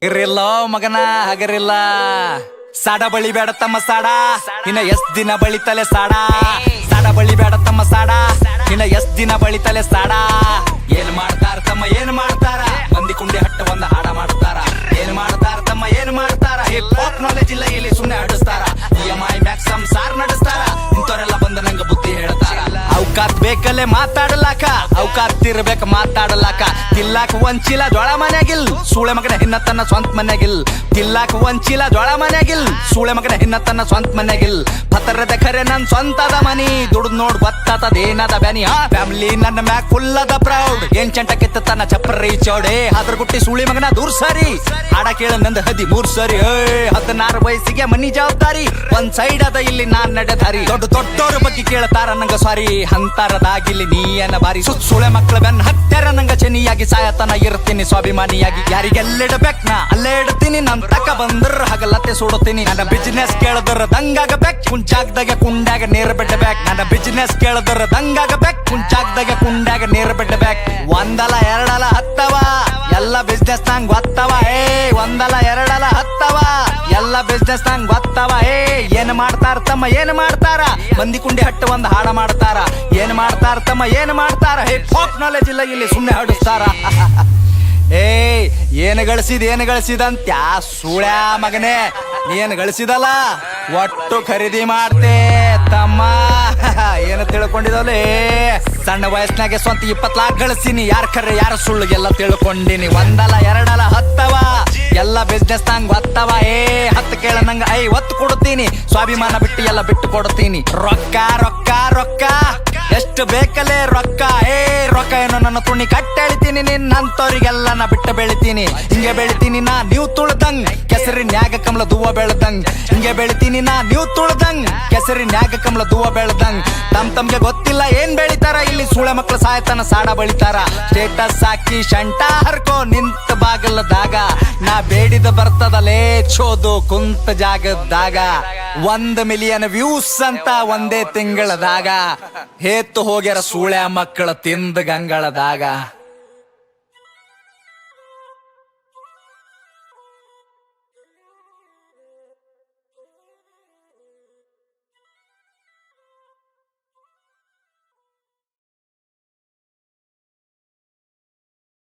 ಹಗರಿಲ್ಲ ಮಗನ ಹಗರಿಲ್ಲ. ಸಾಡ ಬಳಿ ಬೇಡ ತಮ್ಮ ಸಾಡ, ಇನ್ನ ಎಷ್ಟ್ ದಿನ ಬಳಿತಲೆ ಸಾಡ. ಸಾಡ ಬಳಿ ಬೇಡ ತಮ್ಮ ಸಾಡ, ಇನ್ನ ಎಷ್ಟ್ ದಿನ ಬಳಿತಲೆ ಸಾಡ. ಏನ್ ಮಾಡ್ತಾರ ತಮ್ಮ ಏನ್ ಮಾಡ್ತಾರ, ಮಂದಿ ಕುಂಡಿ ಹಟ್ಟ ಒಂದ ಹಾಡ ಮಾಡ್ತಾರ. ಏನ್ ಮಾಡ್ತಾರ ತಮ್ಮ ಏನ್ ಮಾಡ್ತಾರ, ಹಿಪ್ ಹಾಪ್ ನಾಲೆಜ್ ಇಲ್ಲ ಇಲ್ಲಿ ಸುಮ್ನೆ ಆಡಿಸ್ತಾರ. EMI ಮ್ಯಾಕ್ ಸಂಸಾರ ನಡೆಸ್ತಾರ, ಇಂಥವ್ರೆಲ್ಲ ಬಂದ ನಂಗ ಬುದ್ಧಿ ಹೇಳ್ತಾರ. ಅವಕಾತ್ ಬೇಕಲ್ಲೇ ಮಾತಾಡಲಾಕ, ಅವಕಾತ್ ಇರ್ಬೇಕ ಮಾತಾಡಲಾಕ. ತಿಲ್ಲಾಕ ಒಂಚಿಲ ಜೋಳ ಮನ್ಯಾಗಿಲ್, ಸೂಳೆ ಮಗನ ಹಿನ್ನ ತನ್ನ ಸ್ವಂತ ಮನ್ಯಾಗಿಲ್. ತಿಲ್ಲಾಕ ಒಂಚಿಲ ಜೋಳ ಮನ್ಯಾಗಿಲ್, ಸೂಳೆ ಮಗನ ಹಿನ್ನ ತನ್ನ ಸ್ವಂತ ಮನ್ಯಾಗಿಲ್. ಪತರದ ಖರೆ ನನ್ ಸ್ವಂತದ ಮನಿ, ದುಡ್ದು ನೋಡ್ ಗೊತ್ತಾತದೇನದ ಬ್ಯಾನಿ. ಫ್ಯಾಮಿಲಿ ನನ್ನ ಮ್ಯಾಕ್ ಫುಲ್ ಅದ ಪ್ರೌಡ್, ಏನ್ ಚಂಟ ಕಿತ್ತ ತನ್ನ ಚಪ್ಪರಿ ಚೌಡೆ. ಅದ್ರ ಗುಟ್ಟಿ ಸುಳಿ ಮಗನ ದೂರ್ ಸರಿ, ಹಾಡ ಕೇಳ ನಂದ 13 ಸರಿ. 16 ವಯಸ್ಸಿಗೆ ಮನಿ ಜವಾಬ್ದಾರಿ, ಒಂದ್ ಸೈಡ್ ಅದ ಇಲ್ಲಿ ನಾನ್ ನಡೆದಾರಿ. ದೊಡ್ಡವ್ರ ಬಗ್ಗೆ ಕೇಳ್ತಾರ ನಂಗ ಸಾರಿ, ಅಂತಾರದಾಗಿಲ್ಲಿ ನೀಯನ ಬಾರಿ. ಸುಳೆ ಮಕ್ಕಳ ಬೆನ್ನ ಹತ್ಯಾರ ನಂಗ ಚೆನ್ನಿಯಾಗಿ, ಸಾಯತನ ಇರ್ತೀನಿ ಸ್ವಾಭಿಮಾನಿಯಾಗಿ. ಯಾರಿಗೆಲ್ಲಿಡಬೇಕ್ ನಾ ಅಲ್ಲೇ ಇಡ್ತೀನಿ, ನನ್ ತಕ ಬಂದ್ರ ಹಗಲತ್ತೆ ಸುಡುತ್ತೀನಿ. ನನ್ನ ಬಿಸಿನೆಸ್ ಕೇಳದ್ರ ದಂಗಾಗಬೇಕ್, ಕುಂಚಾಗ್ದಾಗ ಕುಂಡ್ಯಾಗ ನೀರ್ ಬಿಡ್ಬೇಕ್. ನನ್ನ ಬಿಸಿನೆಸ್ ಕೇಳದ್ರ ದಂಗಾಗಬೇಕ್, ಕುಂಚಾಗ್ದಾಗ ಕುಂಡ್ಯಾಗ ನೀರ್ ಬಿಡ್ಬೇಕ್. ಒಂದಲ ಎರಡಲ ಹತ್ತವ ಎಲ್ಲ ಬಿಸ್ನೆಸ್ ನಂಗ್ ಗೊತ್ತವ. ಒಂದಲ ಎರಡಲ ಹತ್ತವ ಎಲ್ಲ ಬಿಸ್ನೆಸ್ ನಂಗ್ ಗೊತ್ತವ. ಏನ್ ಮಾಡ್ತಾರ ತಮ್ಮ ಏನ್ ಮಾಡ್ತಾರ, ಮಂದಿ ಕುಂಡಿ ಹಟ್ಟ ಒಂದ್ ಹಾಡ ಮಾಡ್ತಾರ. ಏನ್ ಮಾಡ್ತಾರ ತಮ್ಮ ಏನ್ ಮಾಡ್ತಾರ, ಹಿಪ್ ಹಾಪ್ ನಾಲೆಜ್ ಇಲ್ಲ ಇಲ್ಲಿ ಸುಮ್ನೆ ಹಾಡಿಸ್ತಾರ. ಏನ್ ಗಳಿಸಿದಂತ್ಯ ಸುಳ್ಯಾ ಮಗನೇ, ನೀನ್ ಗಳಿಸಿದಲ್ಲ ಒಟ್ಟು ಖರೀದಿ ಮಾಡ್ತೆ ತಮ್ಮ. ಏನು ತಿಳ್ಕೊಂಡಿದವಲೇ, ಸಣ್ಣ ವಯಸ್ಸಿನಾಗೆ ಸ್ವಂತ 20 ಲಾಖ ಗಳಿಸಿನಿ. ಯಾರ ಖರೆ ಯಾರ ಸುಳ್ಳಿಗೆಲ್ಲ ತಿಳ್ಕೊಂಡಿನಿ. ಒಂದಲ ಎರಡಲ ಹತ್ತವ ಎಲ್ಲ ಬಿಸ್ನೆಸ್ ನಂಗ್ ಗೊತ್ತವ. ಹತ್ತು ಕೇಳ ನಂಗ 50 ಕೊಡ್ತೀನಿ, ಸ್ವಾಭಿಮಾನ ಬಿಟ್ಟು ಎಲ್ಲ ಬಿಟ್ಟು ಕೊಡ್ತೀನಿ. ರೊಕ್ಕ ರೊಕ್ಕ ರೊಕ್ಕ ಎಷ್ಟು ಬೇಕಲ್ಲೇ ರೊಕ್ಕ. ರೊಕ್ಕ ಏನೋ ನನ್ನ ತುಣಿ ಕಟ್ಟೆಳಿತೀನಿ, ನಿನ್ನಂತವ್ರಿಗೆಲ್ಲ ನಾ ಬಿಟ್ಟು ಬೆಳಿತೀನಿ. ಹಿಂಗೆ ಬೆಳಿತೀನಿ ನಾ ನೀವು ತುಳ್ದಂಗ್, ಕೆಸರಿನ್ಯಾಗ ಕಮಲ ದೂವ ಬೆಳ್ದಂಗ್. ಹಿಂಗೆ ಬೆಳಿತೀನಿ ನಾ ನೀವು ತುಳ್ದಂಗ್, ಕೆಸರಿನ್ಯಾಗ ಕಮಲ ದೂವ ಬೆಳ್ದಂಗ್. ತಮ್ಗೆ ಗೊತ್ತಿಲ್ಲ ಏನ್ ಬೆಳಿತಾರ, ಇಲ್ಲಿ ಸುಳೆ ಮಕ್ಳು ಸಾಯ್ತನ ಸಾಡ ಬಳಿತಾರ. ಸ್ಟೇಟಸ್ ಹಾಕಿ ಶಂಟ ಹರ್ಕೋ ನಿಂತ ಬಾಗಲದಾಗ, ನಾ ಬೇಡಿದ ಬರ್ತದಲೇ ಚೋದು ಕುಂತ ಜಾಗದಾಗ. 1 ಮಿಲಿಯನ್ ವ್ಯೂಸ್ ಅಂತ ಒಂದೇ ತಿಂಗಳದಾಗ, ಹೇತ್ತು ಹೋಗ್ಯಾರ ಸೂಳ್ಯ ಮಕ್ಕಳ ತಿಂದ ಗಂಗಳದಾಗ.